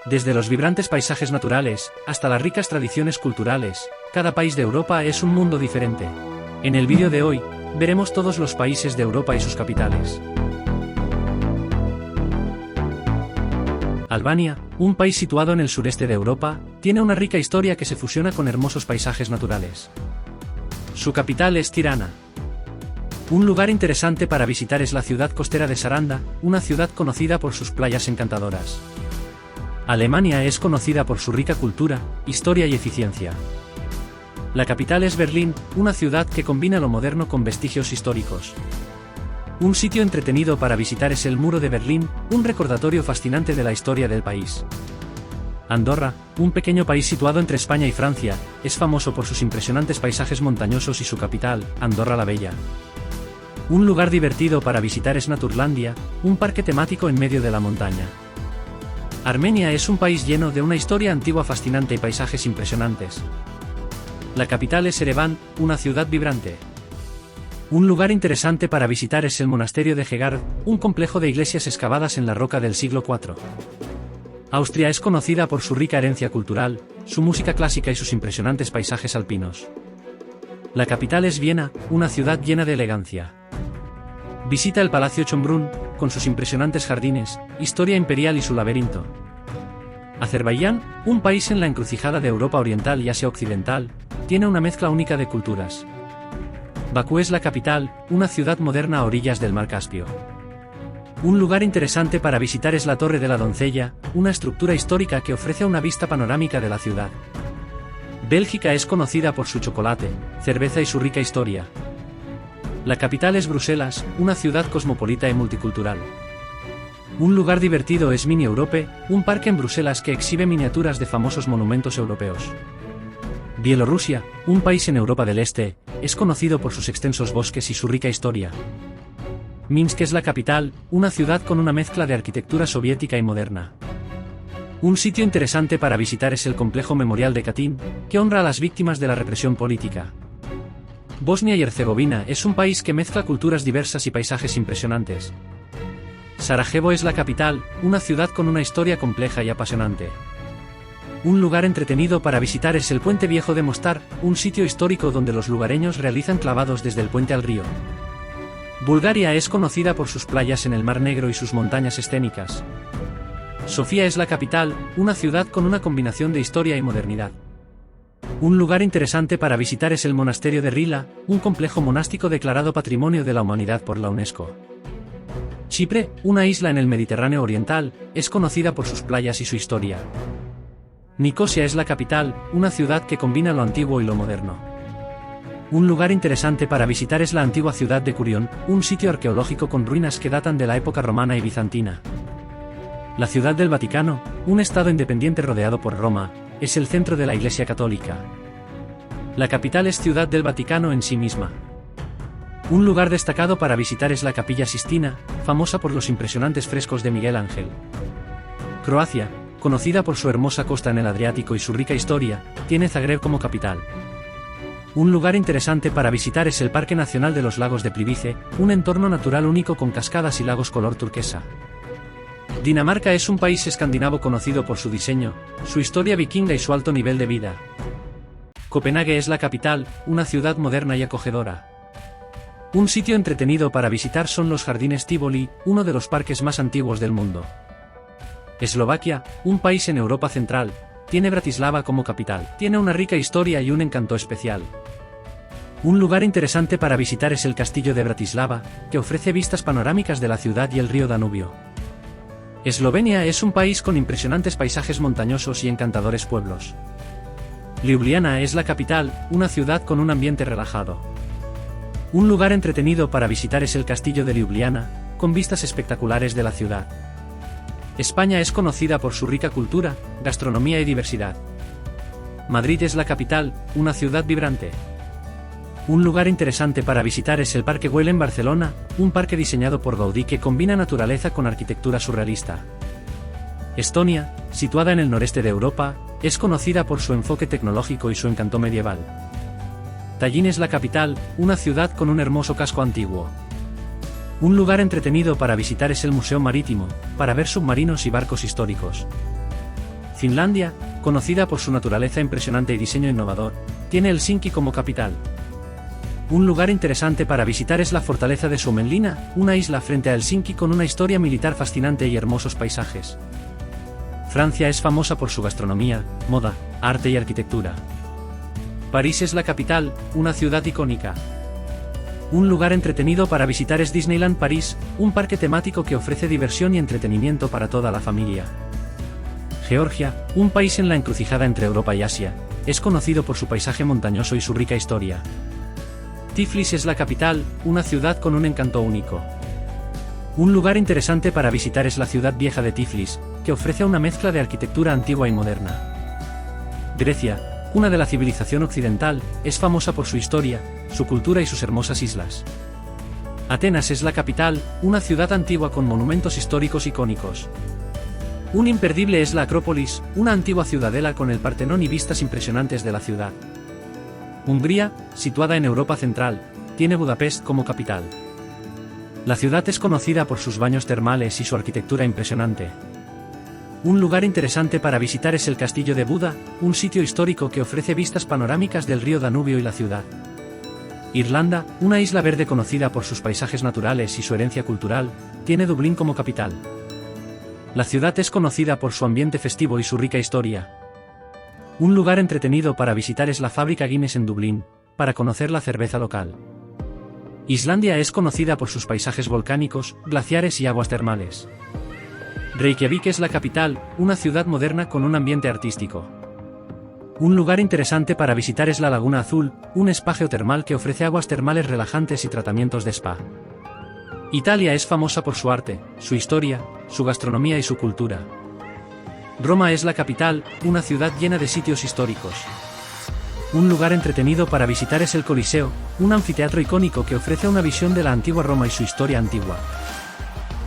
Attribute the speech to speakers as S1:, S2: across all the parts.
S1: Desde los vibrantes paisajes naturales, hasta las ricas tradiciones culturales, cada país de Europa es un mundo diferente. En el vídeo de hoy, veremos todos los países de Europa y sus capitales. Albania, un país situado en el sureste de Europa, tiene una rica historia que se fusiona con hermosos paisajes naturales. Su capital es Tirana. Un lugar interesante para visitar es la ciudad costera de Saranda, una ciudad conocida por sus playas encantadoras. Alemania es conocida por su rica cultura, historia y eficiencia. La capital es Berlín, una ciudad que combina lo moderno con vestigios históricos. Un sitio entretenido para visitar es el Muro de Berlín, un recordatorio fascinante de la historia del país. Andorra, un pequeño país situado entre España y Francia, es famoso por sus impresionantes paisajes montañosos y su capital, Andorra la Bella. Un lugar divertido para visitar es Naturlandia, un parque temático en medio de la montaña. Armenia es un país lleno de una historia antigua fascinante y paisajes impresionantes. La capital es Ereván, una ciudad vibrante. Un lugar interesante para visitar es el monasterio de Gegard, un complejo de iglesias excavadas en la roca del siglo IV. Austria es conocida por su rica herencia cultural, su música clásica y sus impresionantes paisajes alpinos. La capital es Viena, una ciudad llena de elegancia. Visita el Palacio Schönbrunn, con sus impresionantes jardines, historia imperial y su laberinto. Azerbaiyán, un país en la encrucijada de Europa Oriental y Asia Occidental, tiene una mezcla única de culturas. Bakú es la capital, una ciudad moderna a orillas del mar Caspio. Un lugar interesante para visitar es la Torre de la Doncella, una estructura histórica que ofrece una vista panorámica de la ciudad. Bélgica es conocida por su chocolate, cerveza y su rica historia. La capital es Bruselas, una ciudad cosmopolita y multicultural. Un lugar divertido es Mini Europe, un parque en Bruselas que exhibe miniaturas de famosos monumentos europeos. Bielorrusia, un país en Europa del Este, es conocido por sus extensos bosques y su rica historia. Minsk es la capital, una ciudad con una mezcla de arquitectura soviética y moderna. Un sitio interesante para visitar es el complejo memorial de Katyn, que honra a las víctimas de la represión política. Bosnia y Herzegovina es un país que mezcla culturas diversas y paisajes impresionantes. Sarajevo es la capital, una ciudad con una historia compleja y apasionante. Un lugar entretenido para visitar es el Puente Viejo de Mostar, un sitio histórico donde los lugareños realizan clavados desde el puente al río. Bulgaria es conocida por sus playas en el Mar Negro y sus montañas escénicas. Sofía es la capital, una ciudad con una combinación de historia y modernidad. Un lugar interesante para visitar es el Monasterio de Rila, un complejo monástico declarado Patrimonio de la Humanidad por la UNESCO. Chipre, una isla en el Mediterráneo Oriental, es conocida por sus playas y su historia. Nicosia es la capital, una ciudad que combina lo antiguo y lo moderno. Un lugar interesante para visitar es la antigua ciudad de Curión, un sitio arqueológico con ruinas que datan de la época romana y bizantina. La Ciudad del Vaticano, un estado independiente rodeado por Roma, es el centro de la Iglesia Católica. La capital es Ciudad del Vaticano en sí misma. Un lugar destacado para visitar es la Capilla Sistina, famosa por los impresionantes frescos de Miguel Ángel. Croacia, conocida por su hermosa costa en el Adriático y su rica historia, tiene Zagreb como capital. Un lugar interesante para visitar es el Parque Nacional de los Lagos de Plivice, un entorno natural único con cascadas y lagos color turquesa. Dinamarca es un país escandinavo conocido por su diseño, su historia vikinga y su alto nivel de vida. Copenhague es la capital, una ciudad moderna y acogedora. Un sitio entretenido para visitar son los Jardines Tivoli, uno de los parques más antiguos del mundo. Eslovaquia, un país en Europa Central, tiene Bratislava como capital. Tiene una rica historia y un encanto especial. Un lugar interesante para visitar es el Castillo de Bratislava, que ofrece vistas panorámicas de la ciudad y el río Danubio. Eslovenia es un país con impresionantes paisajes montañosos y encantadores pueblos. Ljubljana es la capital, una ciudad con un ambiente relajado. Un lugar entretenido para visitar es el Castillo de Ljubljana, con vistas espectaculares de la ciudad. España es conocida por su rica cultura, gastronomía y diversidad. Madrid es la capital, una ciudad vibrante. Un lugar interesante para visitar es el Parque Güell en Barcelona, un parque diseñado por Gaudí que combina naturaleza con arquitectura surrealista. Estonia, situada en el noreste de Europa, es conocida por su enfoque tecnológico y su encanto medieval. Tallin es la capital, una ciudad con un hermoso casco antiguo. Un lugar entretenido para visitar es el Museo Marítimo, para ver submarinos y barcos históricos. Finlandia, conocida por su naturaleza impresionante y diseño innovador, tiene Helsinki como capital. Un lugar interesante para visitar es la fortaleza de Suomenlinna, una isla frente a Helsinki con una historia militar fascinante y hermosos paisajes. Francia es famosa por su gastronomía, moda, arte y arquitectura. París es la capital, una ciudad icónica. Un lugar entretenido para visitar es Disneyland París, un parque temático que ofrece diversión y entretenimiento para toda la familia. Georgia, un país en la encrucijada entre Europa y Asia, es conocido por su paisaje montañoso y su rica historia. Tiflis es la capital, una ciudad con un encanto único. Un lugar interesante para visitar es la ciudad vieja de Tiflis, que ofrece una mezcla de arquitectura antigua y moderna. Grecia, cuna de la civilización occidental, es famosa por su historia, su cultura y sus hermosas islas. Atenas es la capital, una ciudad antigua con monumentos históricos icónicos. Un imperdible es la Acrópolis, una antigua ciudadela con el Partenón y vistas impresionantes de la ciudad. Hungría, situada en Europa Central, tiene Budapest como capital. La ciudad es conocida por sus baños termales y su arquitectura impresionante. Un lugar interesante para visitar es el Castillo de Buda, un sitio histórico que ofrece vistas panorámicas del río Danubio y la ciudad. Irlanda, una isla verde conocida por sus paisajes naturales y su herencia cultural, tiene Dublín como capital. La ciudad es conocida por su ambiente festivo y su rica historia. Un lugar entretenido para visitar es la fábrica Guinness en Dublín, para conocer la cerveza local. Islandia es conocida por sus paisajes volcánicos, glaciares y aguas termales. Reykjavik es la capital, una ciudad moderna con un ambiente artístico. Un lugar interesante para visitar es la Laguna Azul, un spa geotermal que ofrece aguas termales relajantes y tratamientos de spa. Italia es famosa por su arte, su historia, su gastronomía y su cultura. Roma es la capital, una ciudad llena de sitios históricos. Un lugar entretenido para visitar es el Coliseo, un anfiteatro icónico que ofrece una visión de la antigua Roma y su historia antigua.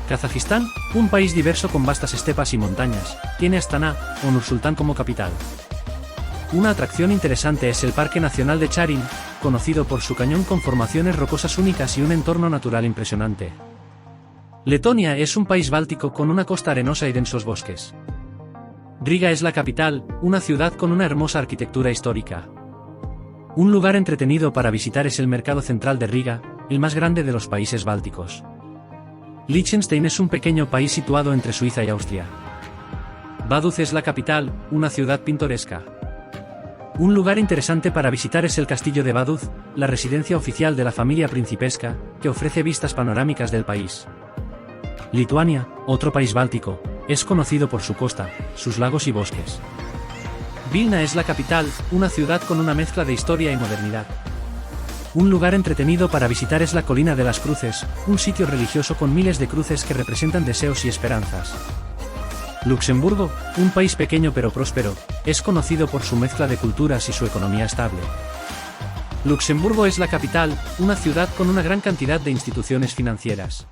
S1: Kazajistán, un país diverso con vastas estepas y montañas, tiene Astana, o Nur-Sultán como capital. Una atracción interesante es el Parque Nacional de Charin, conocido por su cañón con formaciones rocosas únicas y un entorno natural impresionante. Letonia es un país báltico con una costa arenosa y densos bosques. Riga es la capital, una ciudad con una hermosa arquitectura histórica. Un lugar entretenido para visitar es el Mercado Central de Riga, el más grande de los países bálticos. Liechtenstein es un pequeño país situado entre Suiza y Austria. Vaduz es la capital, una ciudad pintoresca. Un lugar interesante para visitar es el Castillo de Vaduz, la residencia oficial de la familia principesca, que ofrece vistas panorámicas del país. Lituania, otro país báltico, es conocido por su costa, sus lagos y bosques. Vilna es la capital, una ciudad con una mezcla de historia y modernidad. Un lugar entretenido para visitar es la Colina de las Cruces, un sitio religioso con miles de cruces que representan deseos y esperanzas. Luxemburgo, un país pequeño pero próspero, es conocido por su mezcla de culturas y su economía estable. Luxemburgo es la capital, una ciudad con una gran cantidad de instituciones financieras.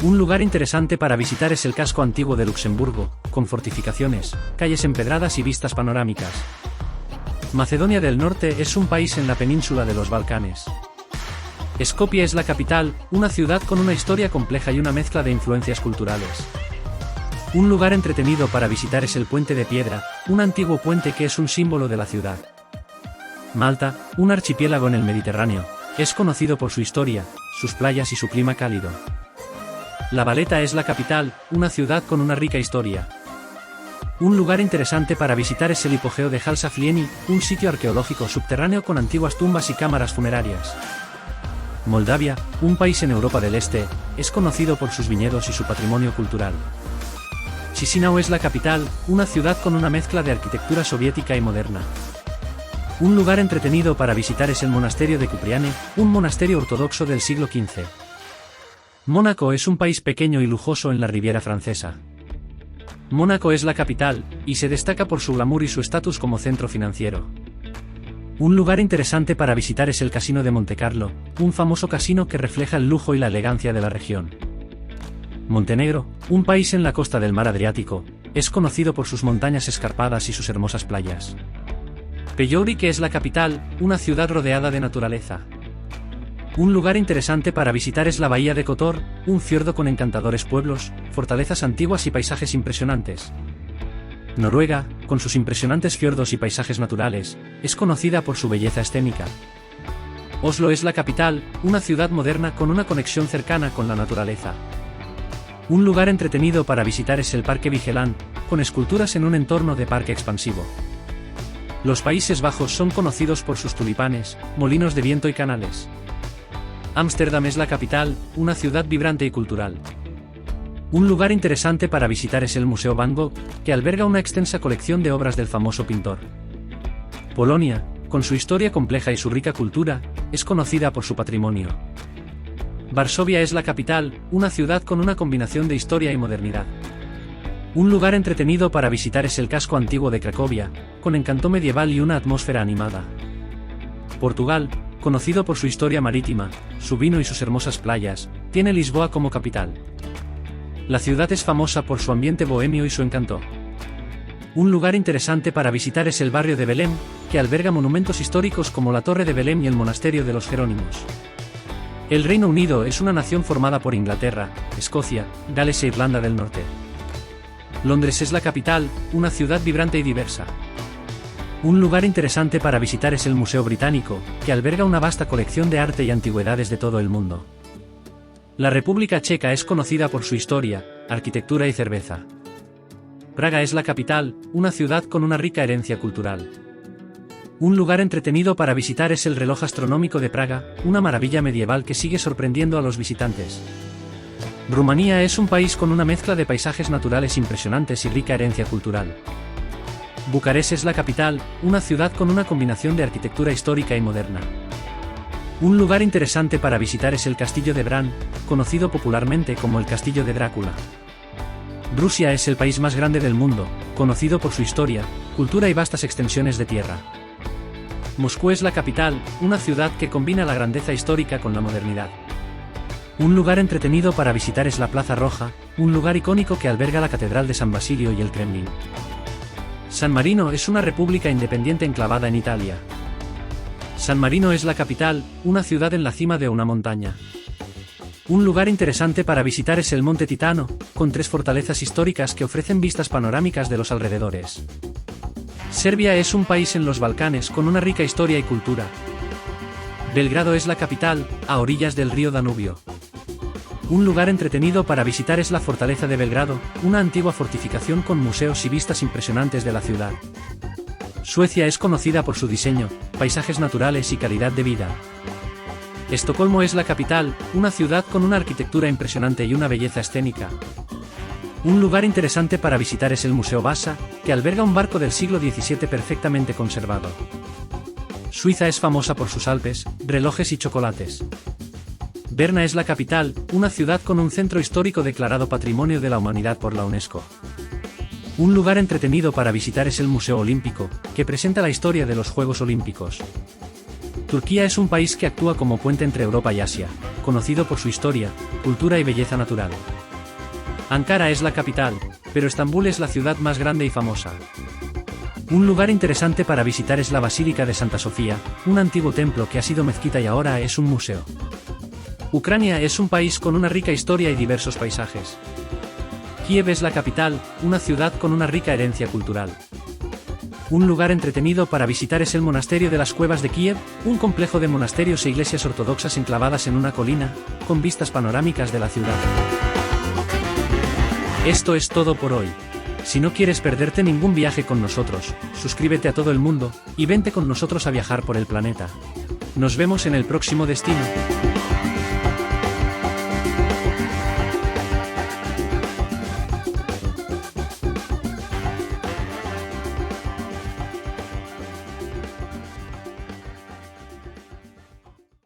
S1: Un lugar interesante para visitar es el casco antiguo de Luxemburgo, con fortificaciones, calles empedradas y vistas panorámicas. Macedonia del Norte es un país en la península de los Balcanes. Skopje es la capital, una ciudad con una historia compleja y una mezcla de influencias culturales. Un lugar entretenido para visitar es el Puente de Piedra, un antiguo puente que es un símbolo de la ciudad. Malta, un archipiélago en el Mediterráneo, es conocido por su historia, sus playas y su clima cálido. La Valeta es la capital, una ciudad con una rica historia. Un lugar interesante para visitar es el hipogeo de Halsaflieni, un sitio arqueológico subterráneo con antiguas tumbas y cámaras funerarias. Moldavia, un país en Europa del Este, es conocido por sus viñedos y su patrimonio cultural. Chisinau es la capital, una ciudad con una mezcla de arquitectura soviética y moderna. Un lugar entretenido para visitar es el monasterio de Cupriane, un monasterio ortodoxo del siglo XV. Mónaco es un país pequeño y lujoso en la Riviera Francesa. Mónaco es la capital, y se destaca por su glamour y su estatus como centro financiero. Un lugar interesante para visitar es el Casino de Montecarlo, un famoso casino que refleja el lujo y la elegancia de la región. Montenegro, un país en la costa del mar Adriático, es conocido por sus montañas escarpadas y sus hermosas playas. Pejovik es la capital, una ciudad rodeada de naturaleza. Un lugar interesante para visitar es la bahía de Kotor, un fiordo con encantadores pueblos, fortalezas antiguas y paisajes impresionantes. Noruega, con sus impresionantes fiordos y paisajes naturales, es conocida por su belleza escénica. Oslo es la capital, una ciudad moderna con una conexión cercana con la naturaleza. Un lugar entretenido para visitar es el Parque Vigeland, con esculturas en un entorno de parque expansivo. Los Países Bajos son conocidos por sus tulipanes, molinos de viento y canales. Ámsterdam es la capital, una ciudad vibrante y cultural. Un lugar interesante para visitar es el Museo Van Gogh, que alberga una extensa colección de obras del famoso pintor. Polonia, con su historia compleja y su rica cultura, es conocida por su patrimonio. Varsovia es la capital, una ciudad con una combinación de historia y modernidad. Un lugar entretenido para visitar es el casco antiguo de Cracovia, con encanto medieval y una atmósfera animada. Portugal, conocido por su historia marítima, su vino y sus hermosas playas, tiene Lisboa como capital. La ciudad es famosa por su ambiente bohemio y su encanto. Un lugar interesante para visitar es el barrio de Belém, que alberga monumentos históricos como la Torre de Belém y el Monasterio de los Jerónimos. El Reino Unido es una nación formada por Inglaterra, Escocia, Gales e Irlanda del Norte. Londres es la capital, una ciudad vibrante y diversa. Un lugar interesante para visitar es el Museo Británico, que alberga una vasta colección de arte y antigüedades de todo el mundo. La República Checa es conocida por su historia, arquitectura y cerveza. Praga es la capital, una ciudad con una rica herencia cultural. Un lugar entretenido para visitar es el reloj astronómico de Praga, una maravilla medieval que sigue sorprendiendo a los visitantes. Rumanía es un país con una mezcla de paisajes naturales impresionantes y rica herencia cultural. Bucarest es la capital, una ciudad con una combinación de arquitectura histórica y moderna. Un lugar interesante para visitar es el Castillo de Bran, conocido popularmente como el Castillo de Drácula. Rusia es el país más grande del mundo, conocido por su historia, cultura y vastas extensiones de tierra. Moscú es la capital, una ciudad que combina la grandeza histórica con la modernidad. Un lugar entretenido para visitar es la Plaza Roja, un lugar icónico que alberga la Catedral de San Basilio y el Kremlin. San Marino es una república independiente enclavada en Italia. San Marino es la capital, una ciudad en la cima de una montaña. Un lugar interesante para visitar es el Monte Titano, con 3 fortalezas históricas que ofrecen vistas panorámicas de los alrededores. Serbia es un país en los Balcanes con una rica historia y cultura. Belgrado es la capital, a orillas del río Danubio. Un lugar entretenido para visitar es la Fortaleza de Belgrado, una antigua fortificación con museos y vistas impresionantes de la ciudad. Suecia es conocida por su diseño, paisajes naturales y calidad de vida. Estocolmo es la capital, una ciudad con una arquitectura impresionante y una belleza escénica. Un lugar interesante para visitar es el Museo Vasa, que alberga un barco del siglo XVII perfectamente conservado. Suiza es famosa por sus Alpes, relojes y chocolates. Berna es la capital, una ciudad con un centro histórico declarado Patrimonio de la Humanidad por la UNESCO. Un lugar entretenido para visitar es el Museo Olímpico, que presenta la historia de los Juegos Olímpicos. Turquía es un país que actúa como puente entre Europa y Asia, conocido por su historia, cultura y belleza natural. Ankara es la capital, pero Estambul es la ciudad más grande y famosa. Un lugar interesante para visitar es la Basílica de Santa Sofía, un antiguo templo que ha sido mezquita y ahora es un museo. Ucrania es un país con una rica historia y diversos paisajes. Kiev es la capital, una ciudad con una rica herencia cultural. Un lugar entretenido para visitar es el Monasterio de las Cuevas de Kiev, un complejo de monasterios e iglesias ortodoxas enclavadas en una colina, con vistas panorámicas de la ciudad. Esto es todo por hoy. Si no quieres perderte ningún viaje con nosotros, suscríbete a Todo el Mundo, y vente con nosotros a viajar por el planeta. Nos vemos en el próximo destino.